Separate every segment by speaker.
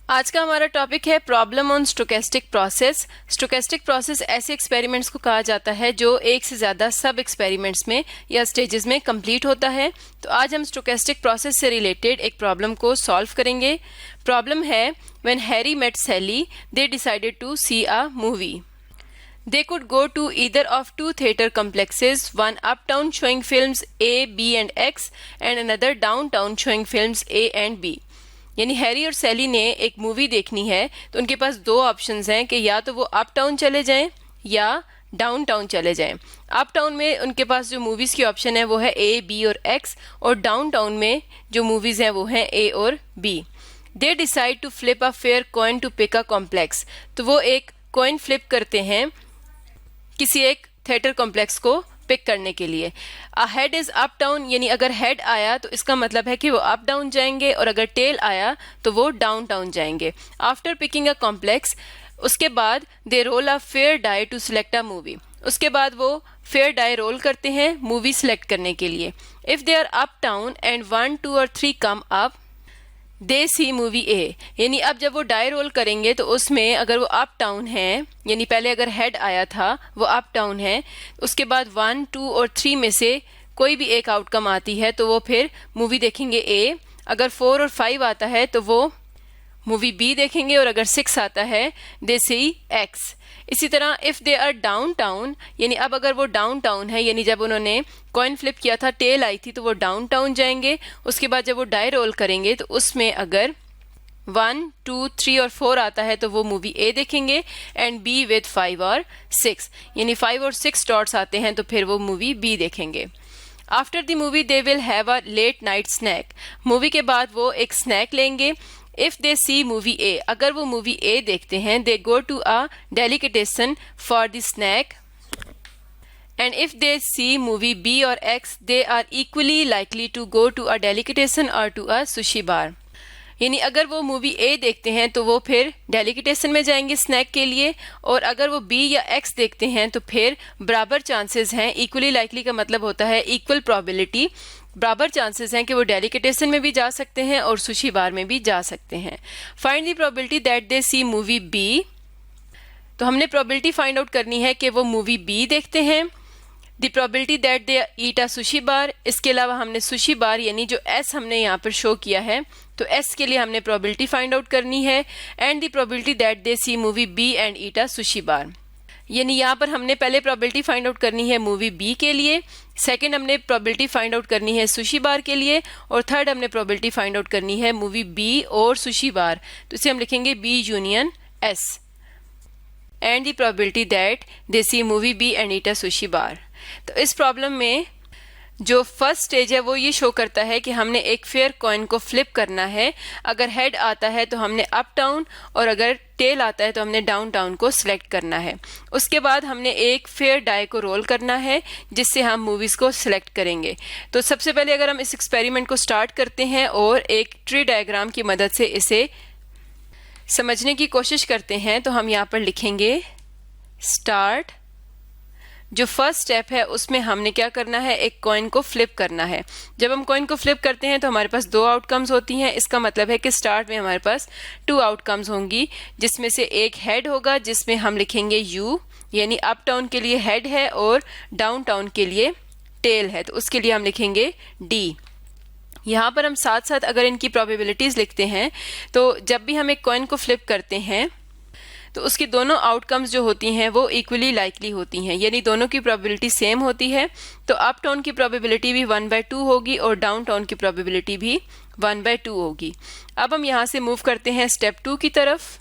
Speaker 1: आज का हमारा टॉपिक है problem on stochastic process. Stochastic process ऐसे एक्सपेरिमेंट्स को कहा जाता है जो एक से ज़्यादा सब एक्सपेरिमेंट्स में या स्टेजेस में कंप्लीट होता है। तो आज हम स्टोकेस्टिक प्रोसेस से रिलेटेड एक प्रॉब्लम को सॉल्व करेंगे। प्रॉब्लम है when Harry met Sally they decided to see a movie. They could go to either of two theater complexes, one uptown showing films A, B and X and another downtown showing films A and B। यानी Harry और सैली ने एक movie देखनी है तो उनके पास दो options हैं कि या तो वो अपटाउन चले जाएं या डाउनटाउन चले जाएं। अपटाउन में उनके पास जो मूवीज़ की ऑप्शन है वो है A, B और X, और डाउनटाउन में जो मूवीज़ हैं वो हैं A और B। They decide to flip a fair coin to pick a complex। तो वो एक कॉइन फ्लिप करते हैं किसी एक थिएटर कॉम्प्लेक्स को पिक करने के लिए। A head is up down, यानी अगर हेड आया तो इसका मतलब है कि वो अप डाउन जाएंगे, और अगर टेल आया तो वो डाउन टाउन जाएंगे। आफ्टर पिकिंग अ कॉम्प्लेक्स, उसके बाद they roll a fair die to select a movie. उसके बाद वो फेयर डाई रोल करते हैं मूवी सिलेक्ट करने के लिए। If they are uptown and 1, 2 और 3 कम अप दे सी मूवी ए। यानी अब जब वो डाई रोल करेंगे तो उसमें अगर वो अप डाउन है, यानी पहले अगर हेड आया था वो अप डाउन है, उसके बाद 1, 2 और 3 में से कोई भी एक आउटकम आती है तो वो फिर मूवी देखेंगे ए। अगर 4 और 5 आता है तो वो मूवी बी देखेंगे, और अगर 6 आता है दे सी एक्स। इसी तरह if they are downtown, यानी अब अगर वो डाउन टाउन है, यानी जब उन्होंने कॉइन फ्लिप किया था टेल आई थी तो वो डाउन टाउन जाएंगे। उसके बाद जब वो डाई रोल करेंगे तो उसमें अगर 1, 2, 3 और 4 आता है तो वो मूवी ए देखेंगे, एंड बी विद 5 और 6, यानी 5 और 6 डॉट्स आते हैं तो फिर वो मूवी बी देखेंगे। After the movie they will have a late night snack. Movie के बाद वो एक स्नैक लेंगे। इफ दे सी मूवी ए, अगर वो मूवी ए देखते हैं they go to a delicatessen for the snack, and if they see movie B or X they are equally likely to go to a delicatessen or to a sushi bar. यानी अगर वो movie A देखते हैं तो वो फिर डेलिकेटेसन में जाएंगे स्नैक के लिए, और अगर वो बी या एक्स देखते हैं तो फिर बराबर चांसेस हैं। इक्वली लाइकली का मतलब होता है इक्वल प्रोबेबिलिटी, बराबर चांसेस हैं कि वो डेलिकेटेसन में भी जा सकते हैं और सुशी बार में भी जा सकते हैं। Find the probability that they see movie B. तो हमने प्रोबेबिलिटी फाइंड आउट करनी है कि वो मूवी बी देखते हैं। The probability that they eat a sushi bar, इसके अलावा हमने सुशी बार यानी जो एस हमने यहाँ पर शो किया है तो एस के लिए हमने प्रोबेबिलिटी फाइंड आउट करनी है। And the probability that they see movie B and eat a sushi bar, यानी यहाँ पर हमने पहले प्रोबेबिलिटी फाइंड आउट करनी है मूवी बी के लिए, सेकंड हमने प्रोबेबिलिटी फाइंड आउट करनी है सुशी बार के लिए, और थर्ड हमने प्रोबेबिलिटी फाइंड आउट करनी है मूवी बी और सुशी बार। तो इसे हम लिखेंगे B union S. And the probability that they see movie B and eat a sushi bar. तो इस प्रॉब्लम में जो फर्स्ट स्टेज है वो ये शो करता है कि हमने एक फेयर कॉइन को फ्लिप करना है। अगर हेड आता है तो हमने अप टाउन, और अगर टेल आता है तो हमने डाउन टाउन को सिलेक्ट करना है। उसके बाद हमने एक फेयर डाई को रोल करना है जिससे हम मूवीज़ को सिलेक्ट करेंगे। तो सबसे पहले अगर हम इस एक्सपेरिमेंट को स्टार्ट करते हैं और एक ट्री डायग्राम की मदद से इसे समझने की कोशिश करते हैं, तो हम यहाँ पर लिखेंगे स्टार्ट। जो फर्स्ट स्टेप है उसमें हमने क्या करना है, एक कॉइन को फ्लिप करना है। जब हम कॉइन को फ्लिप करते हैं तो हमारे पास दो आउटकम्स होती हैं। इसका मतलब है कि स्टार्ट में हमारे पास 2 आउटकम्स होंगी, जिसमें से एक हेड होगा जिसमें हम लिखेंगे यू, यानी अप टाउन के लिए हेड है और डाउन टाउन के लिए टेल है, तो उसके लिए हम लिखेंगे डी। यहाँ पर हम साथ साथ अगर इनकी प्रोबेबिलिटीज लिखते हैं तो जब भी हम एक कॉइन को फ्लिप करते हैं तो उसकी दोनों आउटकम्स जो होती हैं वो इक्वली लाइकली होती हैं, यानी दोनों की प्रोबेबिलिटी सेम होती है। तो अप टाउन की प्रोबेबिलिटी भी 1/2 होगी और डाउन टाउन की प्रोबेबिलिटी भी 1/2 होगी। अब हम यहाँ से मूव करते हैं स्टेप 2 की तरफ।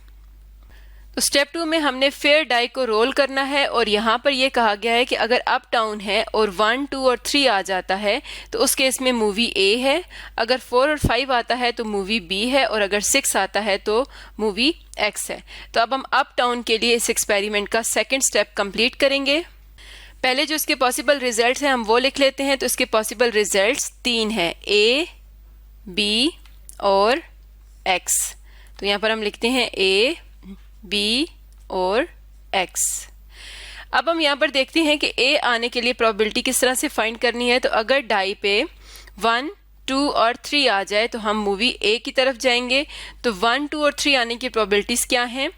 Speaker 1: तो स्टेप 2 में हमने फेयर डाई को रोल करना है, और यहाँ पर यह कहा गया है कि अगर अप डाउन है और 1, 2 और 3 आ जाता है तो उस केस में मूवी ए है, अगर 4 और 5 आता है तो मूवी बी है, और अगर 6 आता है तो मूवी एक्स है। तो अब हम अप डाउन के लिए इस एक्सपेरिमेंट का सेकेंड स्टेप कंप्लीट करेंगे। पहले जो इसके पॉसिबल रिजल्ट्स हैं हम वो लिख लेते हैं। तो इसके पॉसिबल रिजल्ट्स 3 हैं, ए, बी और एक्स। तो यहाँ पर हम लिखते हैं ए, बी और एक्स। अब हम यहाँ पर देखते हैं कि ए आने के लिए प्रोबेबिलिटी किस तरह से फाइंड करनी है। तो अगर डाई पे 1, 2 और 3 आ जाए तो हम मूवी ए की तरफ जाएंगे। तो 1, 2 और 3 आने की प्रोबेबिलिटीज क्या हैं?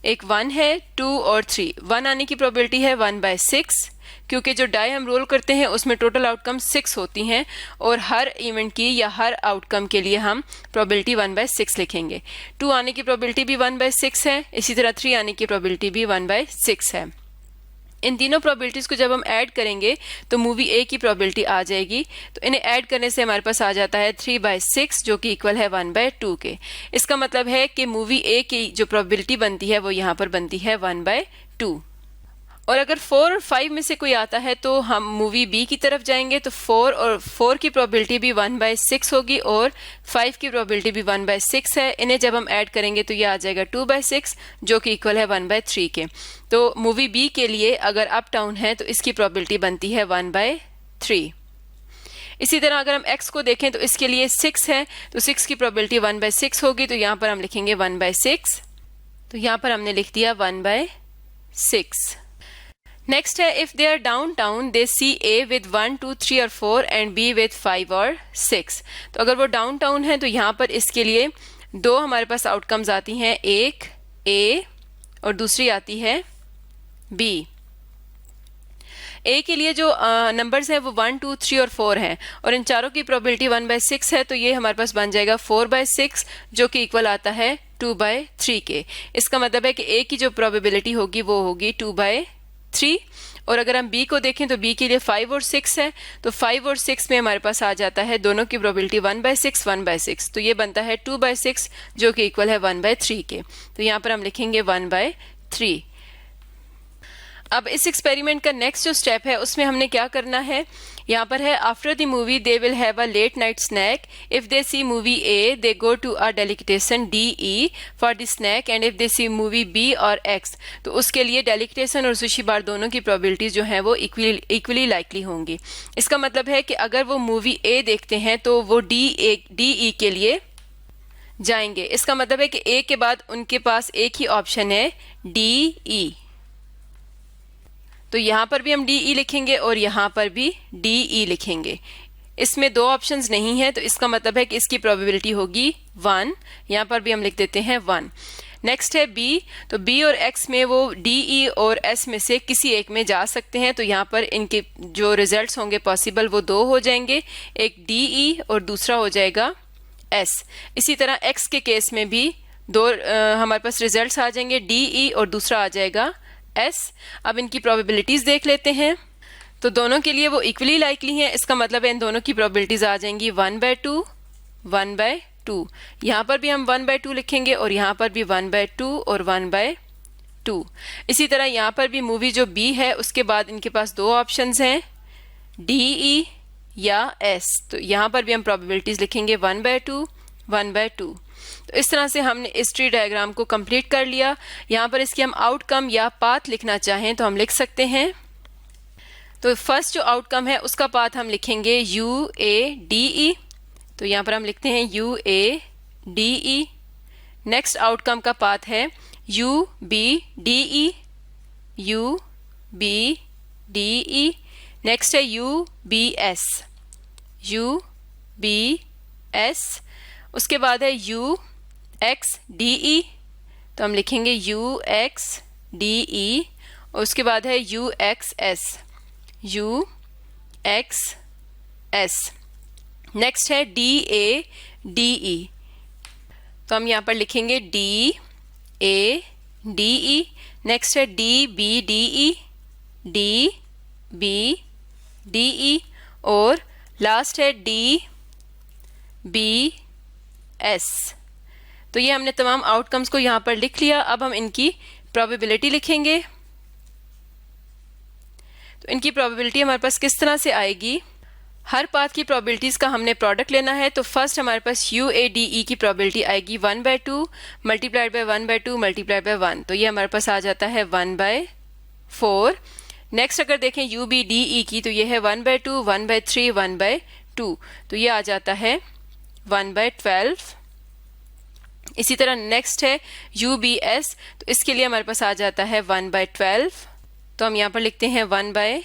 Speaker 1: एक 1 है, 2 और 3। 1 आने की प्रोबेबिलिटी है 1/6, क्योंकि जो डाई हम रोल करते हैं उसमें टोटल आउटकम 6 होती हैं और हर इवेंट की या हर आउटकम के लिए हम प्रोबेबिलिटी 1/6 लिखेंगे। 2 आने की प्रोबेबिलिटी भी 1/6 है, इसी तरह 3 आने की प्रोबेबिलिटी भी 1/6 है। इन तीनों प्रोबेबिलिटीज को जब हम ऐड करेंगे तो मूवी ए की प्रोबेबिलिटी आ जाएगी। तो इन्हें ऐड करने से हमारे पास आ जाता है 3/6, जो कि इक्वल है 1/2 के। इसका मतलब है कि मूवी ए की जो प्रोबेबिलिटी बनती है वो यहाँ पर बनती है 1/2। और अगर 4 और 5 में से कोई आता है तो हम मूवी बी की तरफ जाएंगे। तो 4 की प्रोबेबिलिटी भी 1/6 होगी और 5 की प्रोबेबिलिटी भी 1/6 है। इन्हें जब हम ऐड करेंगे तो ये आ जाएगा 2/6, जो कि इक्वल है 1/3 के। तो मूवी बी के लिए अगर अप डाउन है तो इसकी प्रोबेबिलिटी बनती है 1/3। इसी तरह अगर हम x को देखें तो इसके लिए 6 है, तो 6 की प्रोबेबिलिटी 1/6 होगी। तो यहाँ पर हम लिखेंगे 1/6। तो यहाँ पर हमने लिख दिया 1/6। नेक्स्ट है, if they are downtown they see A with 1, 2, 3 और 4 एंड बी विद 5 और 6। तो अगर वो डाउन टाउन है तो यहाँ पर इसके लिए 2 हमारे पास आउटकम्स आती हैं, एक ए और दूसरी आती है बी। ए के लिए जो नंबर्स हैं वो 1, 2, 3 और 4 हैं और इन चारों की प्रोबेबिलिटी 1/6 है। तो ये हमारे पास बन जाएगा 4/6, जो कि इक्वल आता है 2/3 के। इसका मतलब है कि ए की जो प्रोबेबिलिटी होगी वो होगी 2/3। और अगर हम बी को देखें तो बी के लिए 5 और 6 है, तो 5 और 6 में हमारे पास आ जाता है दोनों की प्रोबेबिलिटी 1/6, 1/6। तो ये बनता है 2/6, जो कि इक्वल है 1/3 के। तो यहाँ पर हम लिखेंगे 1/3। अब इस एक्सपेरिमेंट का नेक्स्ट जो स्टेप है उसमें हमने क्या करना है, यहाँ पर है after the movie they will have a late night snack. If they see movie A they go to a delicatessen DE for the snack and if they see movie B or X, तो उसके लिए डेलिकेटेसन और sushi बार दोनों की probabilities जो है वो equally likely होंगी। इसका मतलब है कि अगर वो मूवी ए देखते हैं तो वो DE के लिए जाएंगे। इसका मतलब है कि ए के बाद उनके पास एक ही ऑप्शन है DE। तो यहाँ पर भी हम DE लिखेंगे और यहाँ पर भी DE लिखेंगे। इसमें 2 ऑप्शंस नहीं है, तो इसका मतलब है कि इसकी प्रोबेबिलिटी होगी 1। यहाँ पर भी हम लिख देते हैं 1। नेक्स्ट है B। तो B और X में वो DE और S में से किसी एक में जा सकते हैं। तो यहाँ पर इनके जो रिजल्ट्स होंगे पॉसिबल वो 2 हो जाएंगे, एक DE और दूसरा हो जाएगा S। इसी तरह X के केस में भी 2 हमारे पास रिजल्ट्स आ जाएंगे, DE और दूसरा आ जाएगा S। अब इनकी प्रोबेबिलिटीज देख लेते हैं। तो दोनों के लिए वो इक्वली लाइकली हैं। इसका मतलब है इन दोनों की प्रोबेबिलिटीज आ जाएंगी 1/2, 1/2। यहाँ पर भी हम 1/2 लिखेंगे और यहाँ पर भी 1/2 और 1/2। इसी तरह यहाँ पर भी मूवी जो B है उसके बाद इनके पास 2 ऑप्शंस हैं, DE या S। तो यहाँ पर भी हम प्रोबेबिलिटीज लिखेंगे 1/2, 1/2। तो इस तरह से हमने इस ट्री डायग्राम को कंप्लीट कर लिया। यहाँ पर इसकी हम आउटकम या पाथ लिखना चाहें तो हम लिख सकते हैं। तो फर्स्ट जो आउटकम है उसका पाथ हम लिखेंगे UADE। तो यहाँ पर हम लिखते हैं UADE। नेक्स्ट आउटकम का पाथ है UBDE, UBDE। नेक्स्ट है UBS, UBS। उसके बाद है UXDE, तो हम लिखेंगे UXDE। और उसके बाद है UXS, UXS। नेक्स्ट है DADE, तो हम यहाँ पर लिखेंगे DADE। नेक्स्ट है DBDE, DBDE। और लास्ट है DBS। तो ये हमने तमाम आउटकम्स को यहाँ पर लिख लिया। अब हम इनकी प्रोबेबिलिटी लिखेंगे। तो इनकी प्रोबेबिलिटी हमारे पास किस तरह से आएगी, हर पाथ की प्रोबेबिलिटीज का हमने प्रोडक्ट लेना है। तो फर्स्ट हमारे पास UADE की प्रोबेबिलिटी आएगी 1/2 मल्टीप्लाइड बाय 1/2 मल्टीप्लाइड बाय 1। तो ये हमारे पास आ जाता है 1/4। नेक्स्ट अगर देखें UBDE की, तो ये है 1/2, 1/3, 1/2। तो ये आ जाता है 1/12। इसी तरह नेक्स्ट है UBS, तो इसके लिए हमारे पास आ जाता है 1/12। तो हम यहाँ पर लिखते हैं 1/12।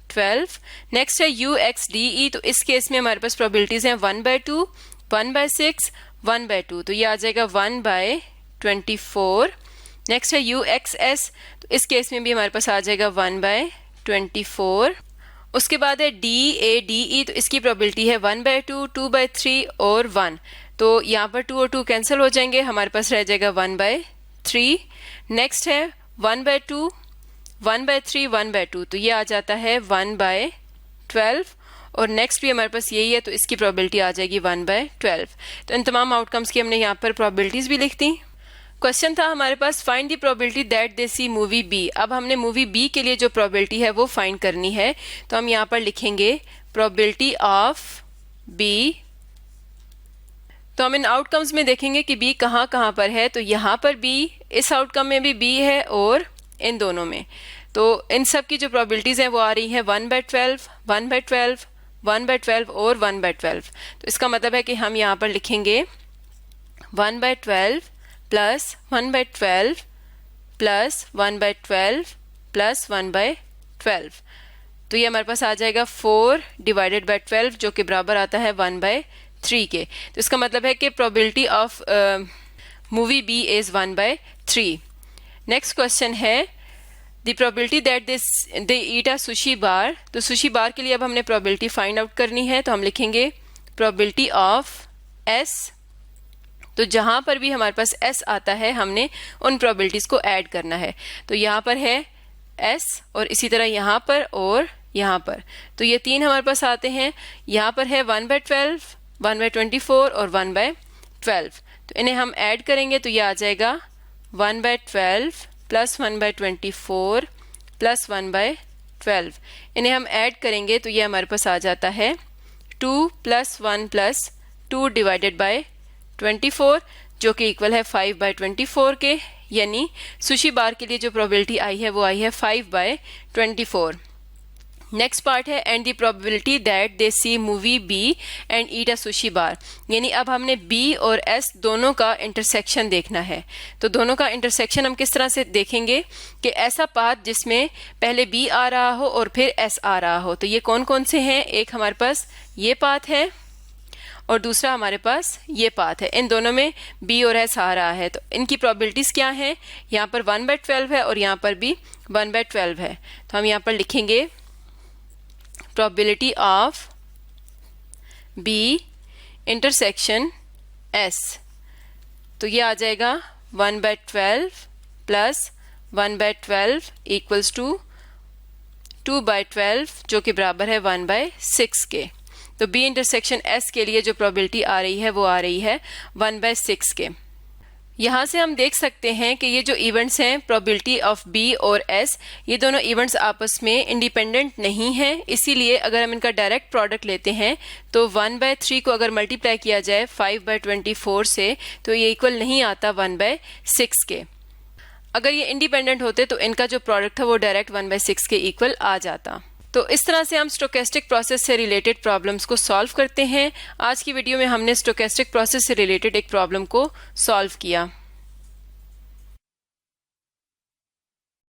Speaker 1: 12। नेक्स्ट है UXDE, तो इस केस में हमारे पास प्रोबेबिलिटीज हैं 1/2, 1/6, 1/2, तो ये आ जाएगा 1/24। नेक्स्ट है UXS, तो इस केस में भी हमारे पास आ जाएगा 1/24। उसके बाद है DADE, तो इसकी प्रोबेबिलिटी है 1/2, 2/3 और 1, तो यहाँ पर 2 और 2 कैंसिल हो जाएंगे, हमारे पास रह जाएगा 1/3। नेक्स्ट है 1/2, 1/3, 1/2, तो ये आ जाता है 1/12, और नेक्स्ट भी हमारे पास यही है, तो इसकी प्रोबेबिलिटी आ जाएगी 1/12। तो इन तमाम आउटकम्स की हमने यहाँ पर प्रोबेबिलिटीज भी लिख दी। क्वेश्चन था हमारे पास find the probability that they see movie B. अब हमने मूवी बी के लिए जो प्रोबेबिलिटी है वो फाइंड करनी है, तो हम यहाँ पर लिखेंगे प्रोबेबिलिटी ऑफ बी। तो हम इन आउटकम्स में देखेंगे कि बी कहाँ कहाँ पर है, तो यहाँ पर बी, इस आउटकम में भी बी है और इन दोनों में, तो इन सब की जो प्रोबेबिलिटीज हैं वो आ रही हैं 1/12, 1/12, 1/12 और 1/12। तो इसका मतलब है कि हम यहाँ पर लिखेंगे 1/12 प्लस 1/12 प्लस 1/12 प्लस 1/12, तो ये हमारे पास आ जाएगा 4/12 जो कि बराबर आता है 1/3 के। तो इसका मतलब है कि probability of movie B is 1/3। Next question है the probability that they eat a sushi bar. तो सुशी बार के लिए अब हमने प्रोबेबिलिटी फाइंड आउट करनी है, तो हम लिखेंगे प्रोबेबिलिटी ऑफ एस। तो जहां पर भी हमारे पास एस आता है हमने उन प्रोबेबिलिटीज को ऐड करना है, तो यहाँ पर है एस और इसी तरह यहाँ पर और यहाँ पर, तो ये तीन हमारे पास आते हैं। यहाँ पर है 1/12, 1/24 और 1/12, तो इन्हें हम ऐड करेंगे तो ये आ जाएगा 1/12 प्लस 1/24 प्लस 1/12। इन्हें हम ऐड करेंगे तो ये हमारे पास आ जाता है 2 + 1 + 2 डिवाइडेड बाय 24, जो कि इक्वल है 5/24 के, यानी सुशी बार के लिए जो प्रोबेबिलिटी आई है वो आई है 5/24। नेक्स्ट पार्ट है and the probability that they see movie B and eat a sushi bar, यानी अब हमने बी और एस दोनों का इंटरसेक्शन देखना है। तो दोनों का इंटरसेक्शन हम किस तरह से देखेंगे कि ऐसा पाथ जिसमें पहले बी आ रहा हो और फिर एस आ रहा हो, तो ये कौन कौन से हैं, एक हमारे पास ये पाथ है और दूसरा हमारे पास ये पाथ है, इन दोनों में बी और एस आ रहा है। तो इनकी प्रोबेबिलिटीज क्या हैं, यहाँ पर 1/12 है और यहाँ पर भी 1/12 है, तो हम यहाँ पर लिखेंगे probability of B intersection S, तो ये आ जाएगा 1/12 प्लस 1/12 इक्वल्स टू 2/12 जो कि बराबर है 1/6 के। तो B इंटरसेक्शन S के लिए जो प्रोबेबिलिटी आ रही है वो आ रही है 1/6 के। यहाँ से हम देख सकते हैं कि ये जो इवेंट्स हैं प्रोबेबिलिटी ऑफ B और S, ये दोनों इवेंट्स आपस में इंडिपेंडेंट नहीं हैं, इसीलिए अगर हम इनका डायरेक्ट प्रोडक्ट लेते हैं तो 1/3 को अगर मल्टीप्लाई किया जाए 5/24 से तो ये इक्वल नहीं आता 1/6 के। अगर ये इंडिपेंडेंट होते तो इनका जो प्रोडक्ट था वो डायरेक्ट 1/6 के इक्वल आ जाता। तो इस तरह से हम स्टोकेस्टिक प्रोसेस से रिलेटेड प्रॉब्लम्स को सॉल्व करते हैं। आज की वीडियो में हमने स्टोकेस्टिक प्रोसेस से रिलेटेड एक प्रॉब्लम को सॉल्व किया।